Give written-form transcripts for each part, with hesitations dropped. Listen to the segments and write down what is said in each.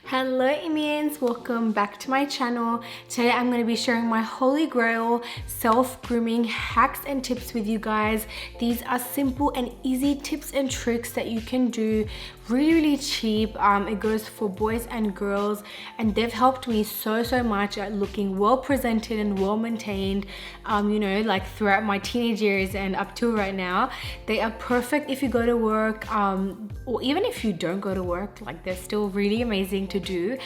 Hello Immians, welcome back to my channel. Today I'm going to be sharing my holy grail self-grooming hacks and tips with you guys. These are simple and easy tips and tricks that you can do really cheap. It goes for boys and girls, and they've helped me so much at looking well presented and well maintained, like throughout my teenage years and up to right now. They are perfect if you go to work, or even if you don't go to work. Like, they're still really amazing to do.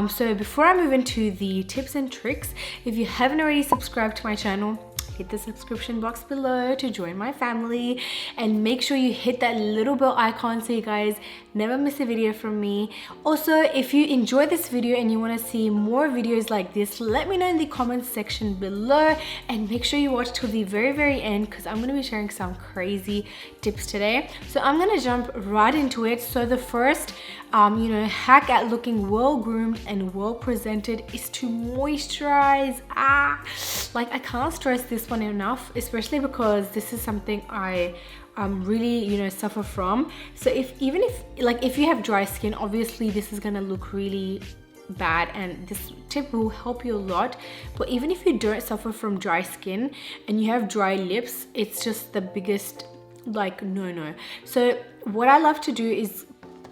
So before I move into the tips and tricks, if you haven't already subscribed to my channel, hit the subscription box below to join my family, and make sure you hit that little bell icon so you guys never miss a video from me. Also, if you enjoyed this video and you want to see more videos like this, let me know in the comments section below, and make sure you watch till the very end, because I'm going to be sharing some crazy tips today. So I'm going to jump right into it. So the first hack at looking well groomed and well presented is to moisturize. I can't stress this one enough, especially because this is something I really suffer from. So if you have dry skin, obviously this is gonna look really bad, and this tip will help you a lot. But even if you don't suffer from dry skin and you have dry lips, it's just the biggest no. So what I love to do is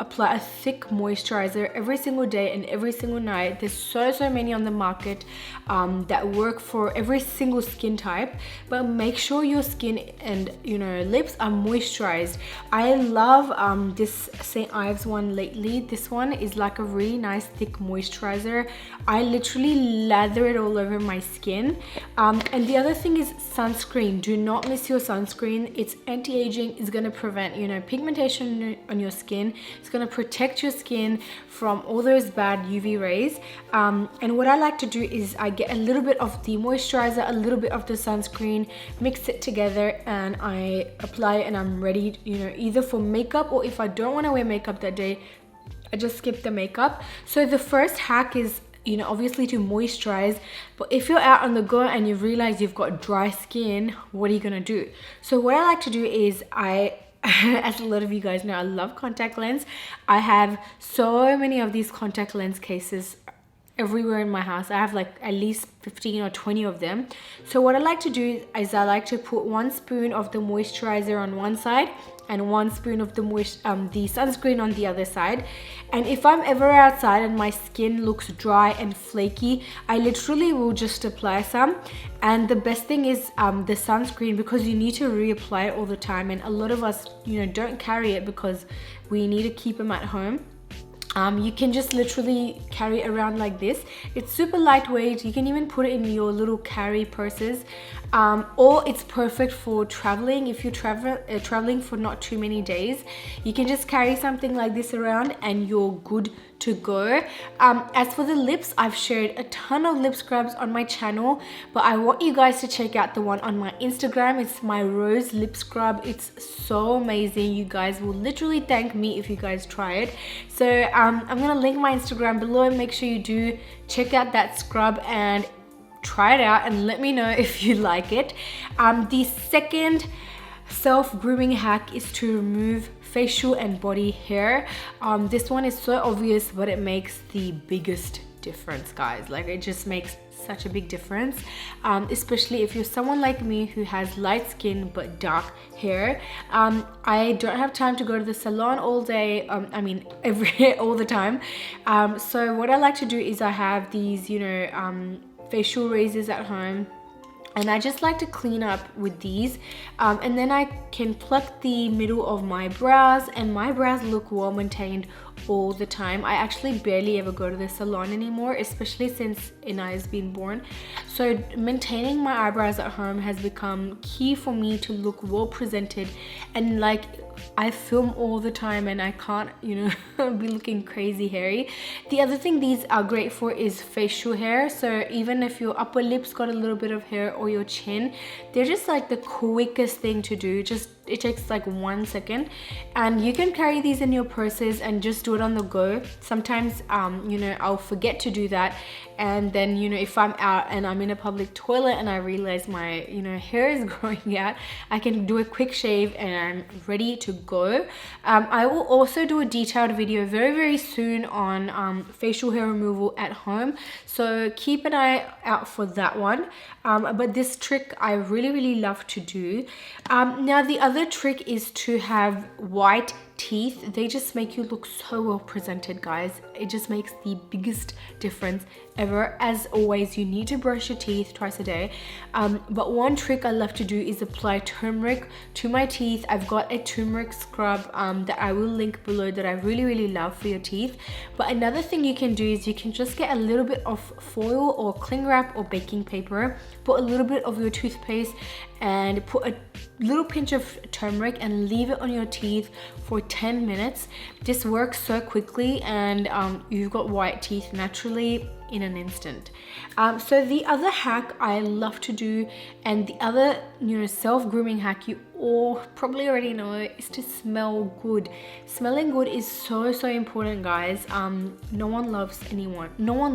apply a thick moisturizer every single day and every single night. There's so many on the market that work for every single skin type, but make sure your skin and lips are moisturized. I love this St. Ives one lately. This one is like a really nice thick moisturizer. I literally lather it all over my skin. And the other thing is sunscreen. Do not miss your sunscreen. It's anti-aging. It's going to prevent pigmentation on your skin. It's going to protect your skin from all those bad UV rays. And what I like to do is I get a little bit of the moisturizer, a little bit of the sunscreen, mix it together, and I apply it, and I'm ready, either for makeup, or if I don't want to wear makeup that day, I just skip the makeup. So the first hack is obviously to moisturize. But if you're out on the go and you realize you've got dry skin, what are you gonna do? So what I like to do is as a lot of you guys know, I love contact lens. I have so many of these contact lens cases everywhere in my house. I have like at least 15 or 20 of them. So what I like to do is I like to put 1 spoon of the moisturizer on one side and 1 spoon of the sunscreen on the other side. And if I'm ever outside and my skin looks dry and flaky, I literally will just apply some. And the best thing is the sunscreen, because you need to reapply it all the time, and a lot of us don't carry it because we need to keep them at home. You can just literally carry it around like this. It's super lightweight. You can even put it in your little carry purses, or it's perfect for traveling. If you're traveling for not too many days, you can just carry something like this around and you're good to go. As for the lips, I've shared a ton of lip scrubs on my channel, but I want you guys to check out the one on my Instagram. It's my rose lip scrub. It's so amazing. You guys will literally thank me if you guys try it. So I'm gonna link my Instagram below, and make sure you do check out that scrub and try it out and let me know if you like it. The second self-grooming hack is to remove facial and body hair. This one is so obvious, but it makes the biggest difference, guys. Like, it just makes such a big difference, especially if you're someone like me who has light skin but dark hair. I don't have time to go to the salon all day, all the time. So what I like to do is I have these facial razors at home, and I just like to clean up with these, and then I can pluck the middle of my brows, and my brows look well maintained all the time. I actually barely ever go to the salon anymore, especially since Immy has been born. So maintaining my eyebrows at home has become key for me to look well presented, and like, I film all the time and I can't be looking crazy hairy. The other thing these are great for is facial hair. So even if your upper lips got a little bit of hair, or your chin, they're just like the quickest thing to do. Just it takes like 1 second, and you can carry these in your purses and just do it on the go. Sometimes you know, I'll forget to do that, and then, you know, if I'm out and I'm in a public toilet and I realize my, you know, hair is growing out, I can do a quick shave and I'm ready to go. I will also do a detailed video very soon on facial hair removal at home, so keep an eye out for that one. But this trick I really love to do. Now the other trick is to have white teeth. They just make you look so well presented, guys. It just makes the biggest difference ever. As always, you need to brush your teeth twice a day, but one trick I love to do is apply turmeric to my teeth. I've got a turmeric scrub that I will link below that I really love for your teeth. But another thing you can do is you can just get a little bit of foil or cling wrap or baking paper, put a little bit of your toothpaste and put a little pinch of turmeric and leave it on your teeth for 10 minutes. This works so quickly, and you've got white teeth naturally in an instant. So the other hack I love to do, and the other, you know, self-grooming hack you all probably already know, is to smell good. Smelling good is so important, guys. No one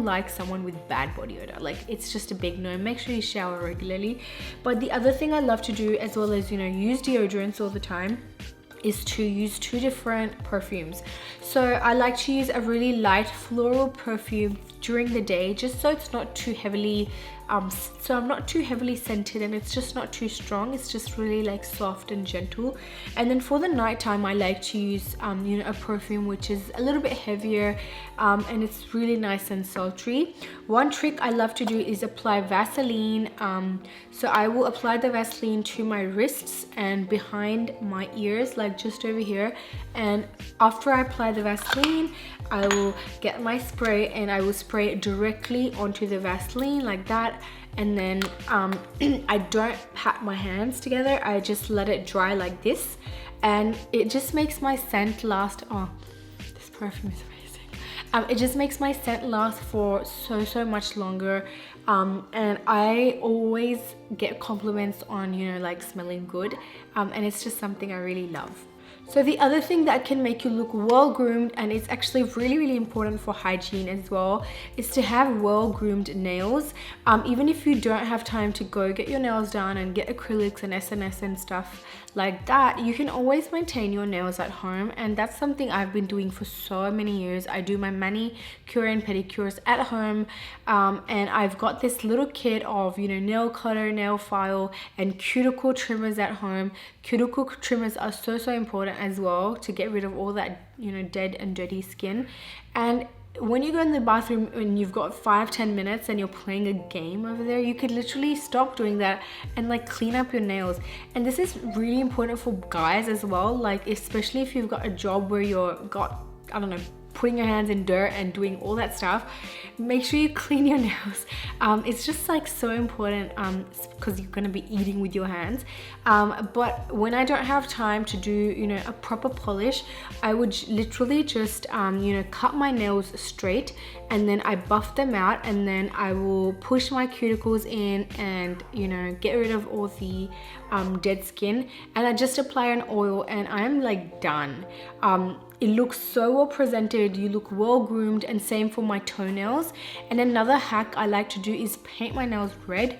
likes someone with bad body odor. Like, it's just a big no. Make sure you shower regularly. But the other thing I love to do, as well as, you know, use deodorants all the time, is to use 2 different perfumes. So I like to use a really light floral perfume during the day, just so it's not too heavily so I'm not too heavily scented, and it's just not too strong. It's just really like soft and gentle. And then for the nighttime, I like to use you know, a perfume which is a little bit heavier, and it's really nice and sultry. One trick I love to do is apply Vaseline. So I will apply the Vaseline to my wrists and behind my ears, like just over here. And after I apply the Vaseline, I will get my spray and I will spray it directly onto the Vaseline like that. And then I don't pat my hands together, I just let it dry like this, and it just makes my scent last. Oh, this perfume is amazing. It just makes my scent last for so much longer, and I always get compliments on, you know, like smelling good, and it's just something I really love. So the other thing that can make you look well groomed, and it's actually really important for hygiene as well, is to have well groomed nails. Even if you don't have time to go get your nails done and get acrylics and SNS and stuff like that, you can always maintain your nails at home, and that's something I've been doing for so many years. I do my manicure and pedicures at home, and I've got this little kit of, you know, nail cutter, nail file, and cuticle trimmers at home. Cuticle trimmers are so important as well to get rid of all that, you know, dead and dirty skin. And when you go in the bathroom and you've got 5-10 minutes and you're playing a game over there, you could literally stop doing that and like clean up your nails. And this is really important for guys as well, like especially if you've got a job where I don't know, putting your hands in dirt and doing all that stuff. Make sure you clean your nails. It's just like so important, because you're gonna be eating with your hands. But when I don't have time to do, you know, a proper polish, I would literally just you know, cut my nails straight, and then I buff them out, and then I will push my cuticles in and, you know, get rid of all the dead skin, and I just apply an oil and I'm like done. It looks so well presented, you look well groomed, and same for my toenails. And another hack I like to do is paint my nails red.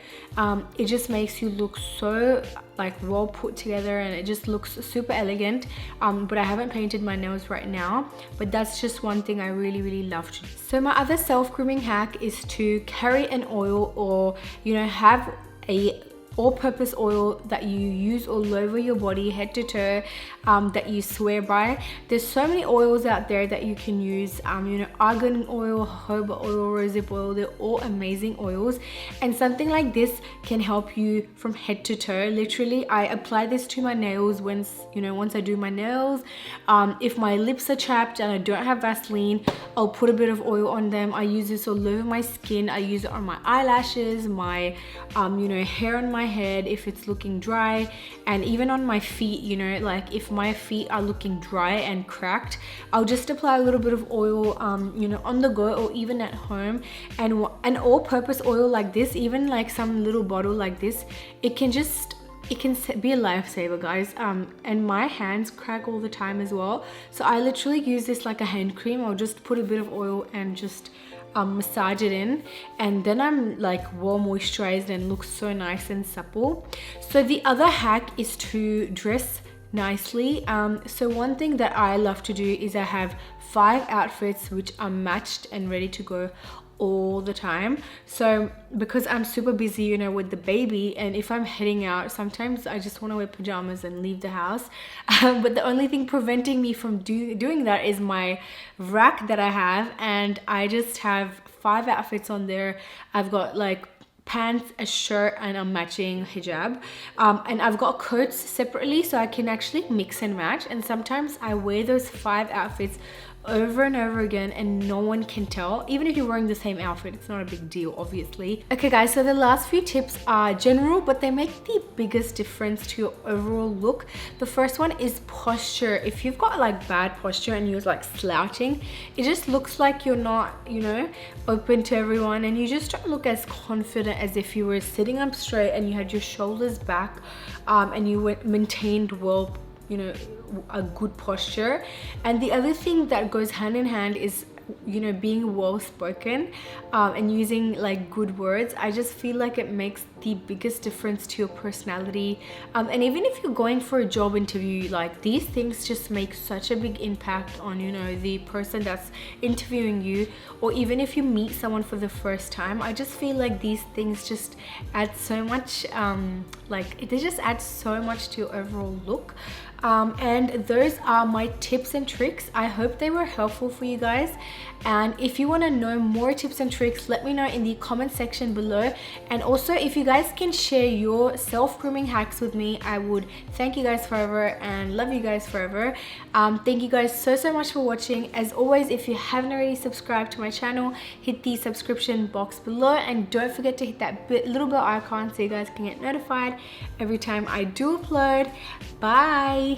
It just makes you look so like well put together, and it just looks super elegant. But I haven't painted my nails right now, but that's just one thing I really love to do. So my other self-grooming hack is to carry an oil, or, you know, have a all-purpose oil that you use all over your body, head to toe, that you swear by. There's so many oils out there that you can use, you know, argan oil, jojoba oil, rosehip oil. They're all amazing oils, and something like this can help you from head to toe. Literally, I apply this to my nails once I do my nails. If my lips are chapped and I don't have Vaseline, I'll put a bit of oil on them. I use this all over my skin. I use it on my eyelashes, my you know, hair on my head if it's looking dry, and even on my feet. You know, like if my feet are looking dry and cracked, I'll just apply a little bit of oil, you know, on the go or even at home. And an all-purpose oil like this, even like some little bottle like this, it can just it can be a lifesaver, guys. And my hands crack all the time as well, so I literally use this like a hand cream. I'll just put a bit of oil and just massage it in, and then I'm like well moisturized and looks so nice and supple. So the other hack is to dress nicely. So one thing that I love to do is I have 5 outfits which are matched and ready to go all the time. So because I'm super busy, you know, with the baby, and if I'm heading out, sometimes I just want to wear pajamas and leave the house. But the only thing preventing me from doing that is my rack that I have, and I just have 5 outfits on there. I've got like pants, a shirt, and a matching hijab, and I've got coats separately, so I can actually mix and match. And sometimes I wear those 5 outfits over and over again and no one can tell. Even if you're wearing the same outfit, it's not a big deal, obviously. Okay guys, so the last few tips are general, but they make the biggest difference to your overall look. The first one is posture. If you've got like bad posture and you're like slouching, it just looks like you're not, you know, open to everyone, and you just don't look as confident as if you were sitting up straight and you had your shoulders back, and you maintained well, you know, a good posture. And the other thing that goes hand in hand is, you know, being well spoken, and using like good words. I just feel like it makes the biggest difference to your personality, and even if you're going for a job interview, like these things just make such a big impact on, you know, the person that's interviewing you. Or even if you meet someone for the first time, I just feel like these things just add so much, like they just add so much to your overall look. And those are my tips and tricks. I hope they were helpful for you guys, and if you want to know more tips and tricks, let me know in the comment section below. And also, if you guys can share your self-grooming hacks with me, I would thank you guys forever and love you guys forever. Thank you guys so much for watching. As always, if you haven't already subscribed to my channel, hit the subscription box below, and don't forget to hit that little bell icon so you guys can get notified every time I do upload. Bye.